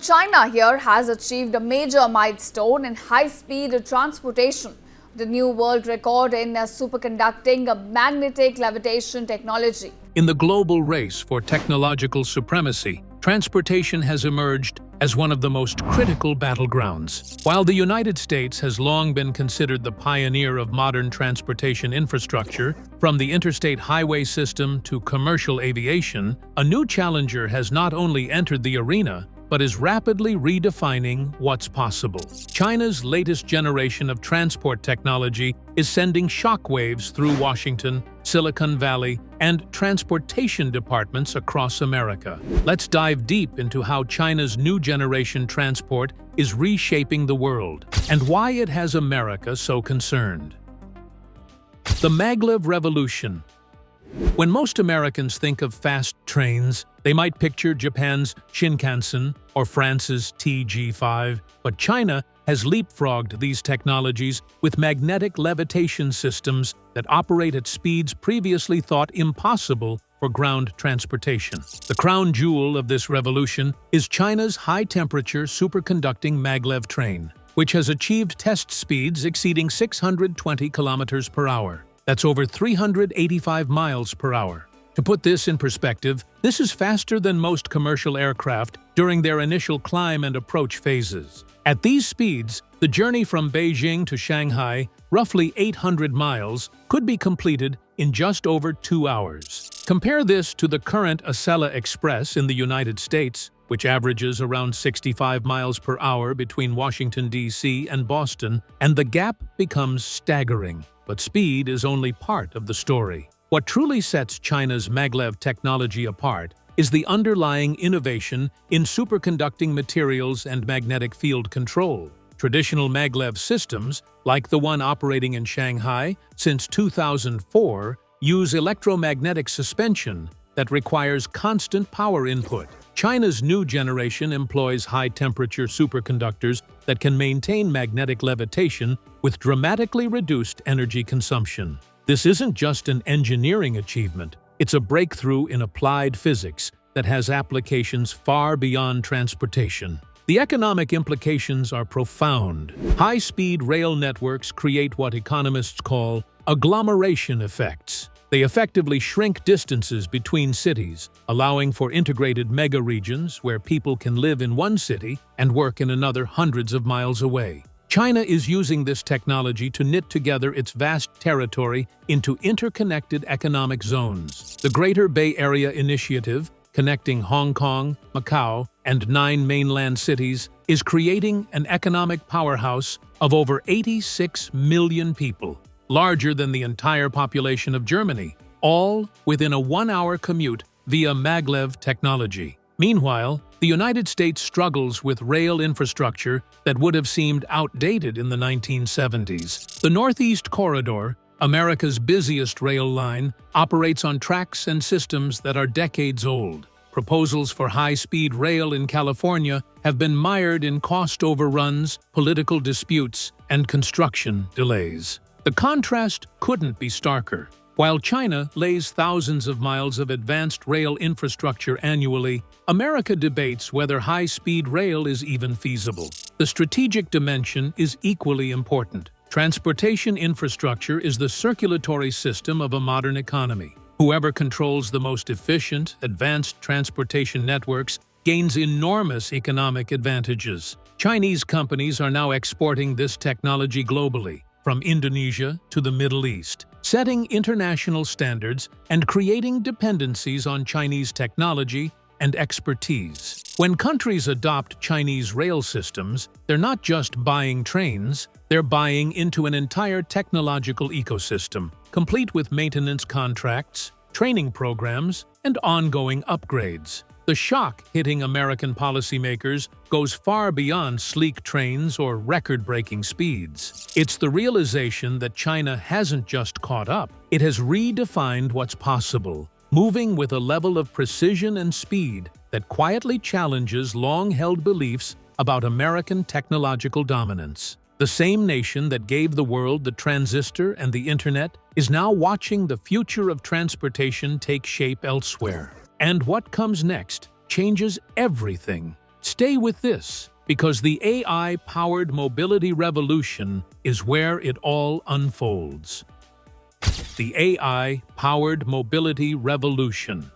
China here has achieved a major milestone in high-speed transportation. The new world record in superconducting magnetic levitation technology. In the global race for technological supremacy, transportation has emerged as one of the most critical battlegrounds. While the United States has long been considered the pioneer of modern transportation infrastructure, from the Interstate Highway System to commercial aviation, a new challenger has not only entered the arena, but is rapidly redefining what's possible. China's latest generation of transport technology is sending shockwaves through Washington, Silicon Valley, and transportation departments across America. Let's dive deep into how China's new generation transport is reshaping the world, and why it has America so concerned. The maglev revolution. When most Americans think of fast trains, they might picture Japan's Shinkansen or France's TG5, but China has leapfrogged these technologies with magnetic levitation systems that operate at speeds previously thought impossible for ground transportation. The crown jewel of this revolution is China's high-temperature superconducting maglev train, which has achieved test speeds exceeding 620 kilometers per hour. That's over 385 miles per hour. To put this in perspective, this is faster than most commercial aircraft during their initial climb and approach phases. At these speeds, the journey from Beijing to Shanghai, roughly 800 miles, could be completed in just over 2 hours. Compare this to the current Acela Express in the United States, which averages around 65 miles per hour between Washington, D.C. and Boston, and the gap becomes staggering. But speed is only part of the story. What truly sets China's maglev technology apart is the underlying innovation in superconducting materials and magnetic field control. Traditional maglev systems, like the one operating in Shanghai since 2004, use electromagnetic suspension that requires constant power input. China's new generation employs high-temperature superconductors that can maintain magnetic levitation with dramatically reduced energy consumption. This isn't just an engineering achievement, it's a breakthrough in applied physics that has applications far beyond transportation. The economic implications are profound. High-speed rail networks create what economists call agglomeration effects. They effectively shrink distances between cities, allowing for integrated mega-regions where people can live in one city and work in another hundreds of miles away. China is using this technology to knit together its vast territory into interconnected economic zones. The Greater Bay Area Initiative, connecting Hong Kong, Macau, and 9 mainland cities, is creating an economic powerhouse of over 86 million people, larger than the entire population of Germany, all within a 1-hour commute via maglev technology. Meanwhile, the United States struggles with rail infrastructure that would have seemed outdated in the 1970s. The Northeast Corridor, America's busiest rail line, operates on tracks and systems that are decades old. Proposals for high-speed rail in California have been mired in cost overruns, political disputes, and construction delays. The contrast couldn't be starker. While China lays thousands of miles of advanced rail infrastructure annually, America debates whether high-speed rail is even feasible. The strategic dimension is equally important. Transportation infrastructure is the circulatory system of a modern economy. Whoever controls the most efficient, advanced transportation networks gains enormous economic advantages. Chinese companies are now exporting this technology globally, from Indonesia to the Middle East, setting international standards and creating dependencies on Chinese technology and expertise. When countries adopt Chinese rail systems, they're not just buying trains, they're buying into an entire technological ecosystem, complete with maintenance contracts, training programs, and ongoing upgrades. The shock hitting American policymakers goes far beyond sleek trains or record-breaking speeds. It's the realization that China hasn't just caught up, it has redefined what's possible, moving with a level of precision and speed that quietly challenges long-held beliefs about American technological dominance. The same nation that gave the world the transistor and the internet is now watching the future of transportation take shape elsewhere. And what comes next changes everything. Stay with this, because the AI-powered mobility revolution is where it all unfolds. The AI-powered mobility revolution.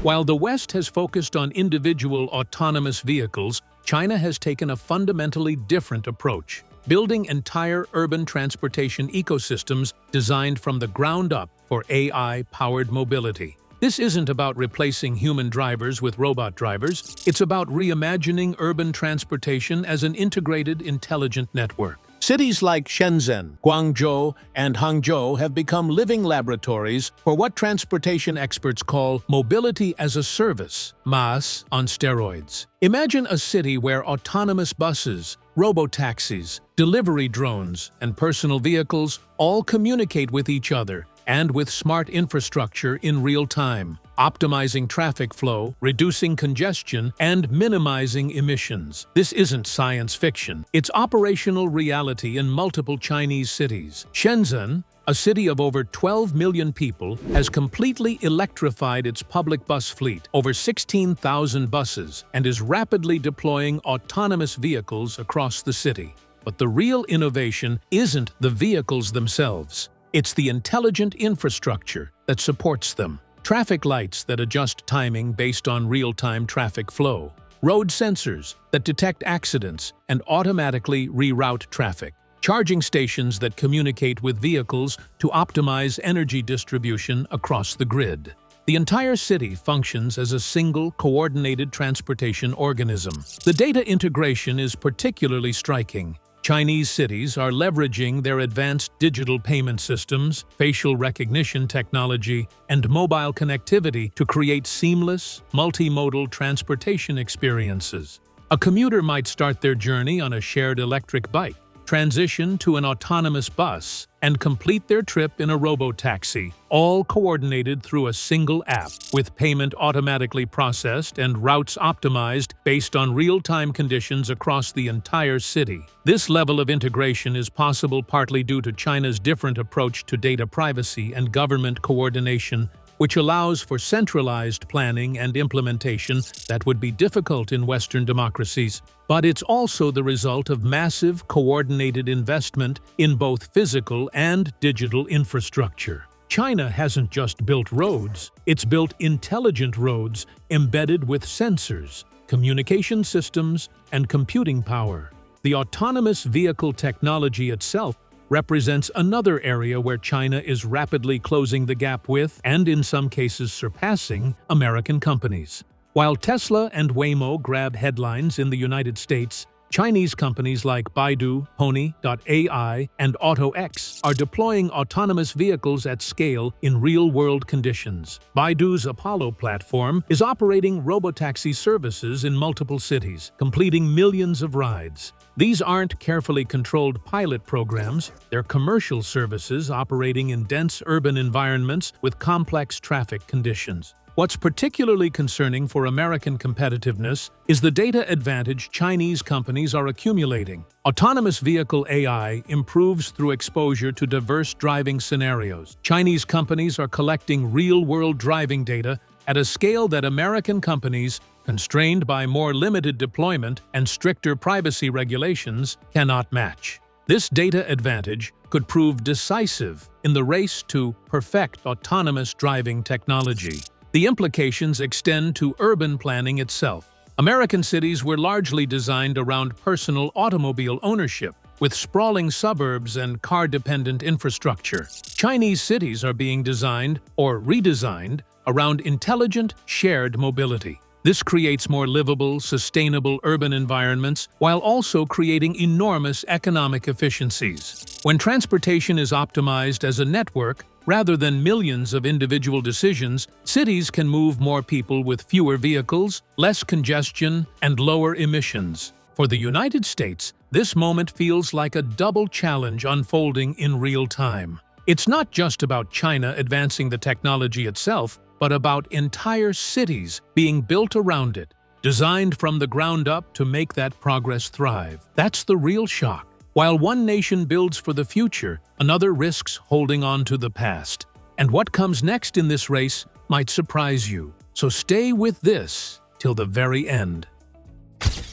While the West has focused on individual autonomous vehicles, China has taken a fundamentally different approach, building entire urban transportation ecosystems designed from the ground up for AI-powered mobility. This isn't about replacing human drivers with robot drivers, it's about reimagining urban transportation as an integrated, intelligent network. Cities like Shenzhen, Guangzhou, and Hangzhou have become living laboratories for what transportation experts call mobility as a service, MaaS on steroids. Imagine a city where autonomous buses, robotaxis, delivery drones, and personal vehicles all communicate with each other and with smart infrastructure in real time, optimizing traffic flow, reducing congestion, and minimizing emissions. This isn't science fiction. It's operational reality in multiple Chinese cities. Shenzhen, a city of over 12 million people, has completely electrified its public bus fleet, over 16,000 buses, and is rapidly deploying autonomous vehicles across the city. But the real innovation isn't the vehicles themselves. It's the intelligent infrastructure that supports them. Traffic lights that adjust timing based on real-time traffic flow. Road sensors that detect accidents and automatically reroute traffic. Charging stations that communicate with vehicles to optimize energy distribution across the grid. The entire city functions as a single, coordinated transportation organism. The data integration is particularly striking. Chinese cities are leveraging their advanced digital payment systems, facial recognition technology, and mobile connectivity to create seamless, multimodal transportation experiences. A commuter might start their journey on a shared electric bike, transition to an autonomous bus, and complete their trip in a robotaxi, all coordinated through a single app, with payment automatically processed and routes optimized based on real-time conditions across the entire city. This level of integration is possible partly due to China's different approach to data privacy and government coordination, which allows for centralized planning and implementation that would be difficult in Western democracies. But it's also the result of massive, coordinated investment in both physical and digital infrastructure. China hasn't just built roads, it's built intelligent roads embedded with sensors, communication systems, and computing power. The autonomous vehicle technology itself represents another area where China is rapidly closing the gap with, and in some cases surpassing, American companies. While Tesla and Waymo grab headlines in the United States, Chinese companies like Baidu, Pony.ai, and AutoX are deploying autonomous vehicles at scale in real-world conditions. Baidu's Apollo platform is operating robotaxi services in multiple cities, completing millions of rides. These aren't carefully controlled pilot programs, they're commercial services operating in dense urban environments with complex traffic conditions. What's particularly concerning for American competitiveness is the data advantage Chinese companies are accumulating. Autonomous vehicle AI improves through exposure to diverse driving scenarios. Chinese companies are collecting real-world driving data at a scale that American companies, constrained by more limited deployment and stricter privacy regulations, cannot match. This data advantage could prove decisive in the race to perfect autonomous driving technology. The implications extend to urban planning itself. American cities were largely designed around personal automobile ownership, with sprawling suburbs and car-dependent infrastructure. Chinese cities are being designed, or redesigned, around intelligent, shared mobility. This creates more livable, sustainable urban environments while also creating enormous economic efficiencies. When transportation is optimized as a network, rather than millions of individual decisions, cities can move more people with fewer vehicles, less congestion, and lower emissions. For the United States, this moment feels like a double challenge unfolding in real time. It's not just about China advancing the technology itself, but about entire cities being built around it, designed from the ground up to make that progress thrive. That's the real shock. While one nation builds for the future, another risks holding on to the past. And what comes next in this race might surprise you. So stay with this till the very end.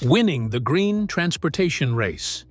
Winning the green transportation race.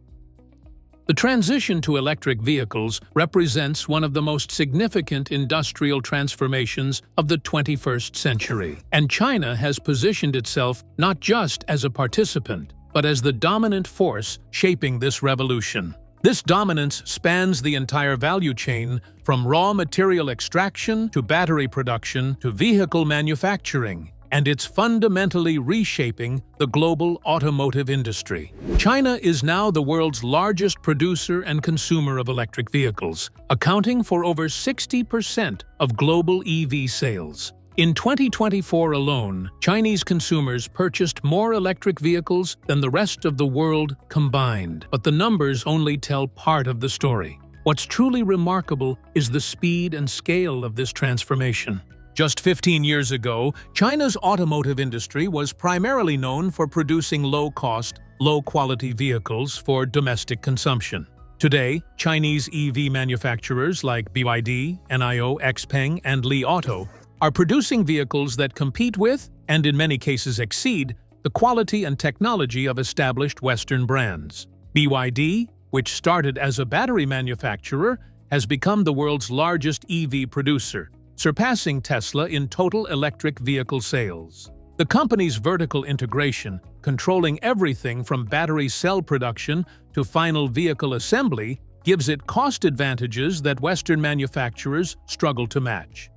The transition to electric vehicles represents one of the most significant industrial transformations of the 21st century, and China has positioned itself not just as a participant, but as the dominant force shaping this revolution. This dominance spans the entire value chain, from raw material extraction to battery production to vehicle manufacturing, and it's fundamentally reshaping the global automotive industry. China is now the world's largest producer and consumer of electric vehicles, accounting for over 60% of global EV sales. In 2024 alone, Chinese consumers purchased more electric vehicles than the rest of the world combined. But the numbers only tell part of the story. What's truly remarkable is the speed and scale of this transformation. Just 15 years ago, China's automotive industry was primarily known for producing low-cost, low-quality vehicles for domestic consumption. Today, Chinese EV manufacturers like BYD, NIO, XPeng, and Li Auto are producing vehicles that compete with, and in many cases exceed, the quality and technology of established Western brands. BYD, which started as a battery manufacturer, has become the world's largest EV producer, surpassing Tesla in total electric vehicle sales. The company's vertical integration, controlling everything from battery cell production to final vehicle assembly, gives it cost advantages that Western manufacturers struggle to match.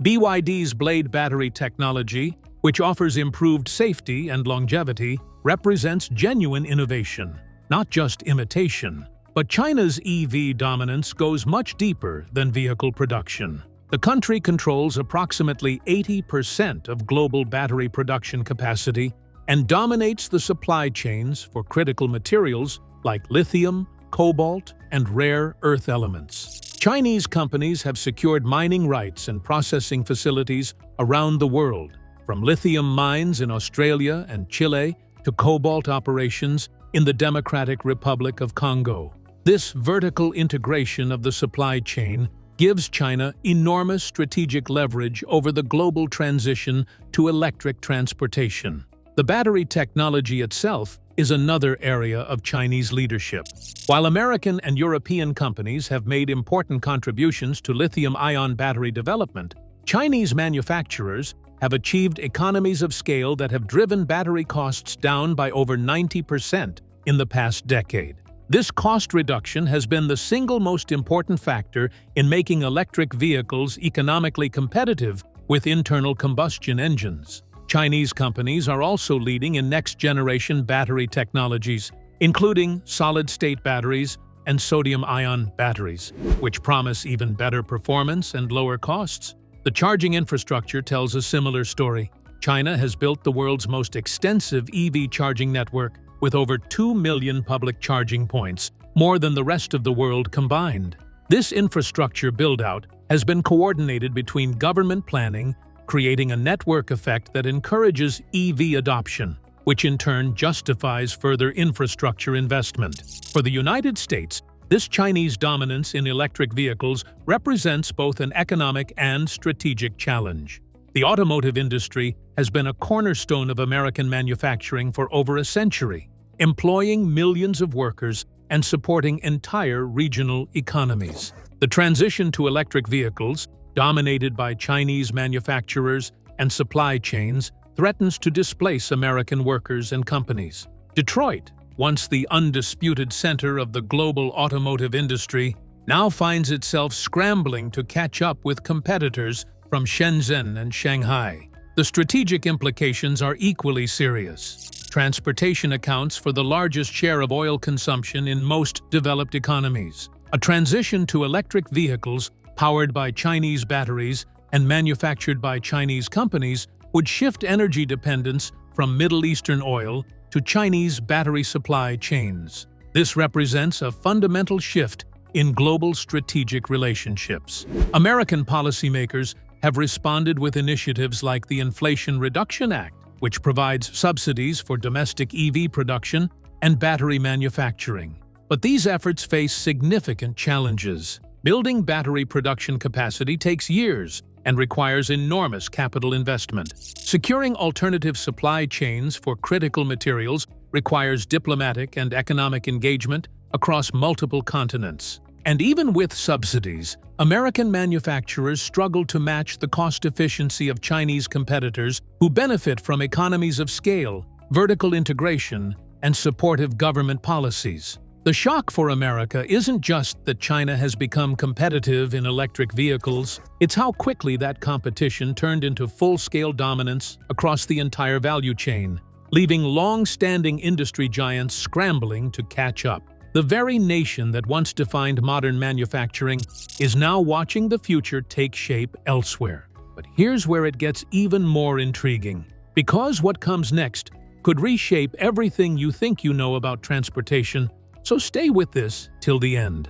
BYD's blade battery technology, which offers improved safety and longevity, represents genuine innovation, not just imitation. But China's EV dominance goes much deeper than vehicle production. The country controls approximately 80% of global battery production capacity and dominates the supply chains for critical materials like lithium, cobalt, and rare earth elements. Chinese companies have secured mining rights and processing facilities around the world, from lithium mines in Australia and Chile to cobalt operations in the Democratic Republic of Congo. This vertical integration of the supply chain gives China enormous strategic leverage over the global transition to electric transportation. The battery technology itself is another area of Chinese leadership. While American and European companies have made important contributions to lithium-ion battery development, Chinese manufacturers have achieved economies of scale that have driven battery costs down by over 90% in the past decade. This cost reduction has been the single most important factor in making electric vehicles economically competitive with internal combustion engines. Chinese companies are also leading in next-generation battery technologies, including solid-state batteries and sodium-ion batteries, which promise even better performance and lower costs. The charging infrastructure tells a similar story. China has built the world's most extensive EV charging network, with over 2 million public charging points, more than the rest of the world combined. This infrastructure build-out has been coordinated between government planning, creating a network effect that encourages EV adoption, which in turn justifies further infrastructure investment. For the United States, this Chinese dominance in electric vehicles represents both an economic and strategic challenge. The automotive industry has been a cornerstone of American manufacturing for over a century, employing millions of workers and supporting entire regional economies. The transition to electric vehicles, dominated by Chinese manufacturers and supply chains, threatens to displace American workers and companies. Detroit, once the undisputed center of the global automotive industry, now finds itself scrambling to catch up with competitors from Shenzhen and Shanghai. The strategic implications are equally serious. Transportation accounts for the largest share of oil consumption in most developed economies. A transition to electric vehicles powered by Chinese batteries and manufactured by Chinese companies would shift energy dependence from Middle Eastern oil to Chinese battery supply chains. This represents a fundamental shift in global strategic relationships. American policymakers have responded with initiatives like the Inflation Reduction Act, which provides subsidies for domestic EV production and battery manufacturing. But these efforts face significant challenges. Building battery production capacity takes years, and requires enormous capital investment. Securing alternative supply chains for critical materials requires diplomatic and economic engagement across multiple continents. And even with subsidies, American manufacturers struggle to match the cost efficiency of Chinese competitors who benefit from economies of scale, vertical integration, and supportive government policies. The shock for America isn't just that China has become competitive in electric vehicles, it's how quickly that competition turned into full-scale dominance across the entire value chain, leaving long-standing industry giants scrambling to catch up. The very nation that once defined modern manufacturing is now watching the future take shape elsewhere. But here's where it gets even more intriguing. Because what comes next could reshape everything you think you know about transportation, so stay with this till the end.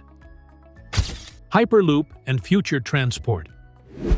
Hyperloop and future transport.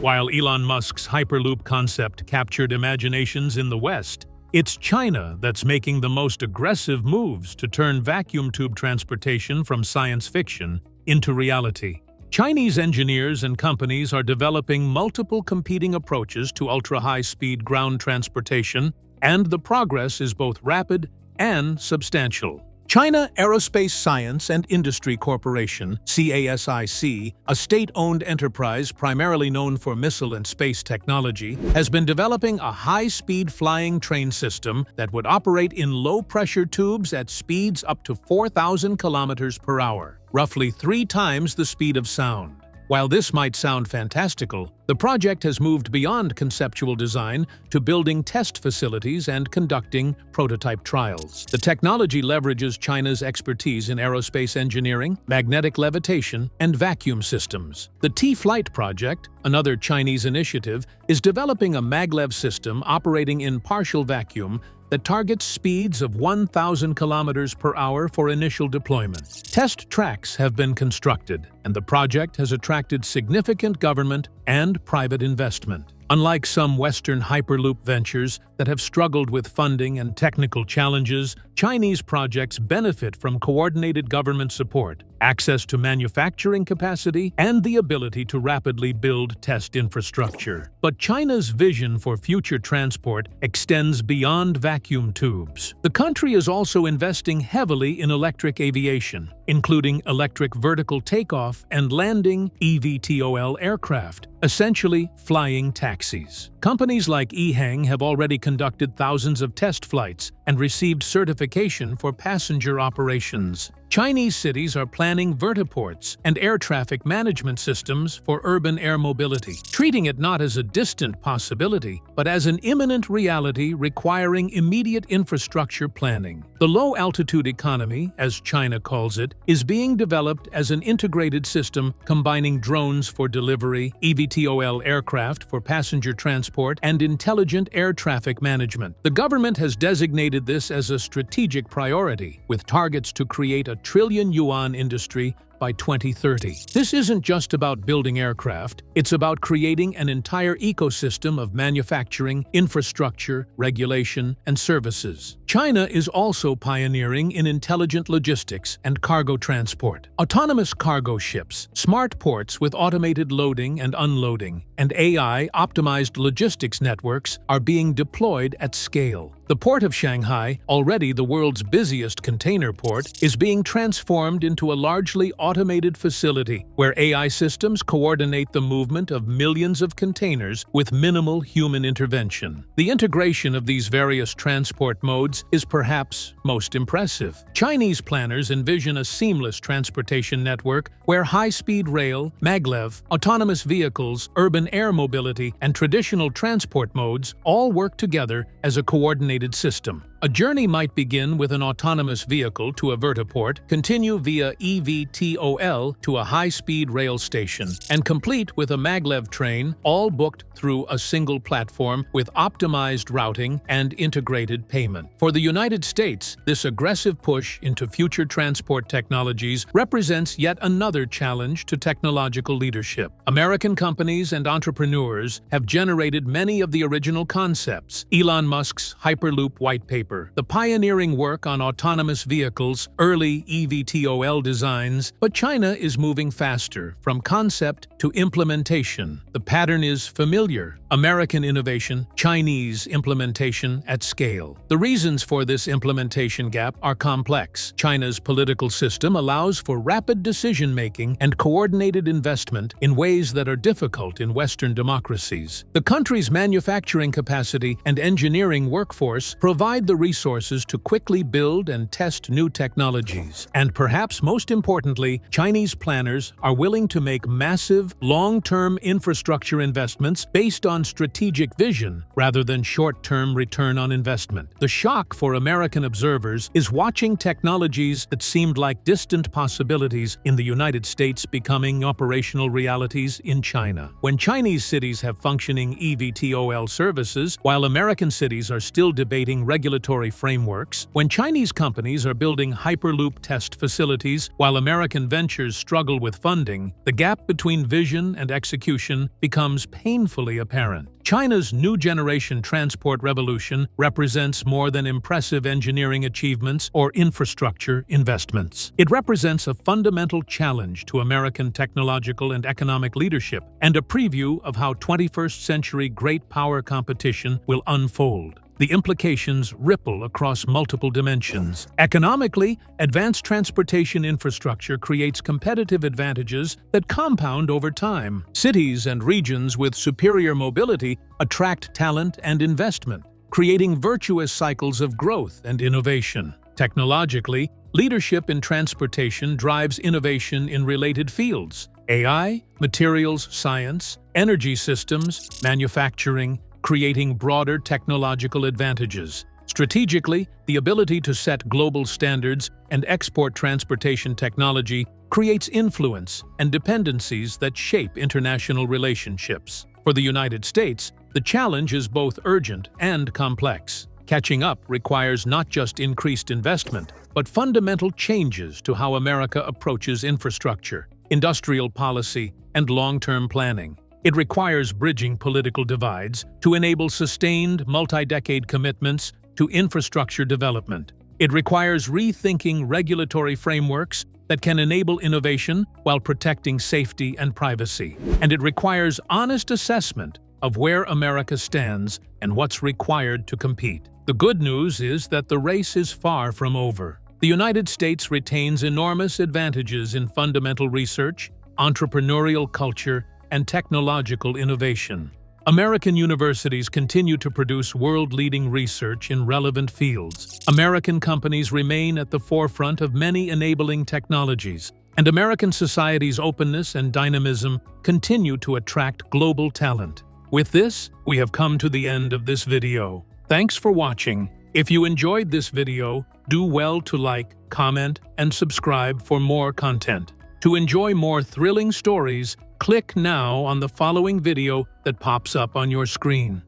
While Elon Musk's Hyperloop concept captured imaginations in the West, it's China that's making the most aggressive moves to turn vacuum tube transportation from science fiction into reality. Chinese engineers and companies are developing multiple competing approaches to ultra-high-speed ground transportation, and the progress is both rapid and substantial. China Aerospace Science and Industry Corporation, CASIC, a state-owned enterprise primarily known for missile and space technology, has been developing a high-speed flying train system that would operate in low-pressure tubes at speeds up to 4,000 kilometers per hour, roughly 3 times the speed of sound. While this might sound fantastical, the project has moved beyond conceptual design to building test facilities and conducting prototype trials. The technology leverages China's expertise in aerospace engineering, magnetic levitation, and vacuum systems. The T-Flight project, another Chinese initiative, is developing a maglev system operating in partial vacuum that targets speeds of 1,000 kilometers per hour for initial deployment. Test tracks have been constructed, and the project has attracted significant government and private investment. Unlike some Western Hyperloop ventures that have struggled with funding and technical challenges, Chinese projects benefit from coordinated government support, access to manufacturing capacity, and the ability to rapidly build test infrastructure. But China's vision for future transport extends beyond vacuum tubes. The country is also investing heavily in electric aviation, including electric vertical takeoff and landing (eVTOL) aircraft, essentially flying taxis. Companies like EHang have already conducted thousands of test flights and received certification for passenger operations. Chinese cities are planning vertiports and air traffic management systems for urban air mobility, treating it not as a distant possibility, but as an imminent reality requiring immediate infrastructure planning. The low-altitude economy, as China calls it, is being developed as an integrated system combining drones for delivery, eVTOL aircraft for passenger transport, and intelligent air traffic management. The government has designated this as a strategic priority, with targets to create a trillion-yuan industry by 2030. This isn't just about building aircraft, it's about creating an entire ecosystem of manufacturing, infrastructure, regulation, and services. China is also pioneering in intelligent logistics and cargo transport. Autonomous cargo ships, smart ports with automated loading and unloading, and AI-optimized logistics networks are being deployed at scale. The port of Shanghai, already the world's busiest container port, is being transformed into a largely automated facility where AI systems coordinate the movement of millions of containers with minimal human intervention. The integration of these various transport modes is perhaps most impressive. Chinese planners envision a seamless transportation network where high-speed rail, maglev, autonomous vehicles, urban air mobility, and traditional transport modes all work together as a coordinated system. A journey might begin with an autonomous vehicle to a vertiport, continue via eVTOL to a high-speed rail station, and complete with a maglev train, all booked through a single platform with optimized routing and integrated payment. For the United States, this aggressive push into future transport technologies represents yet another challenge to technological leadership. American companies and entrepreneurs have generated many of the original concepts. Elon Musk's Hyperloop white paper developer, the pioneering work on autonomous vehicles, early eVTOL designs, but China is moving faster from concept to implementation. The pattern is familiar: American innovation, Chinese implementation at scale. The reasons for this implementation gap are complex. China's political system allows for rapid decision-making and coordinated investment in ways that are difficult in Western democracies. The country's manufacturing capacity and engineering workforce provide the resources to quickly build and test new technologies. And perhaps most importantly, Chinese planners are willing to make massive, long-term infrastructure investments based on strategic vision rather than short-term return on investment. The shock for American observers is watching technologies that seemed like distant possibilities in the United States becoming operational realities in China. When Chinese cities have functioning eVTOL services, while American cities are still debating regulatory frameworks, when Chinese companies are building Hyperloop test facilities while American ventures struggle with funding, the gap between vision and execution becomes painfully apparent. China's new generation transport revolution represents more than impressive engineering achievements or infrastructure investments. It represents a fundamental challenge to American technological and economic leadership and a preview of how 21st century great power competition will unfold. The implications ripple across multiple dimensions. Economically, advanced transportation infrastructure creates competitive advantages that compound over time. Cities and regions with superior mobility attract talent and investment, creating virtuous cycles of growth and innovation. Technologically, leadership in transportation drives innovation in related fields: AI, materials science, energy systems, manufacturing, creating broader technological advantages. Strategically, the ability to set global standards and export transportation technology creates influence and dependencies that shape international relationships. For the United States, the challenge is both urgent and complex. Catching up requires not just increased investment, but fundamental changes to how America approaches infrastructure, industrial policy, and long-term planning. It requires bridging political divides to enable sustained, multi-decade commitments to infrastructure development. It requires rethinking regulatory frameworks that can enable innovation while protecting safety and privacy. And it requires honest assessment of where America stands and what's required to compete. The good news is that the race is far from over. The United States retains enormous advantages in fundamental research, entrepreneurial culture, and technological innovation. American universities continue to produce world-leading research in relevant fields. American companies remain at the forefront of many enabling technologies, and American society's openness and dynamism continue to attract global talent. With this, we have come to the end of this video. Thanks for watching. If you enjoyed this video, do well to like, comment, and subscribe for more content. To enjoy more thrilling stories, click now on the following video that pops up on your screen.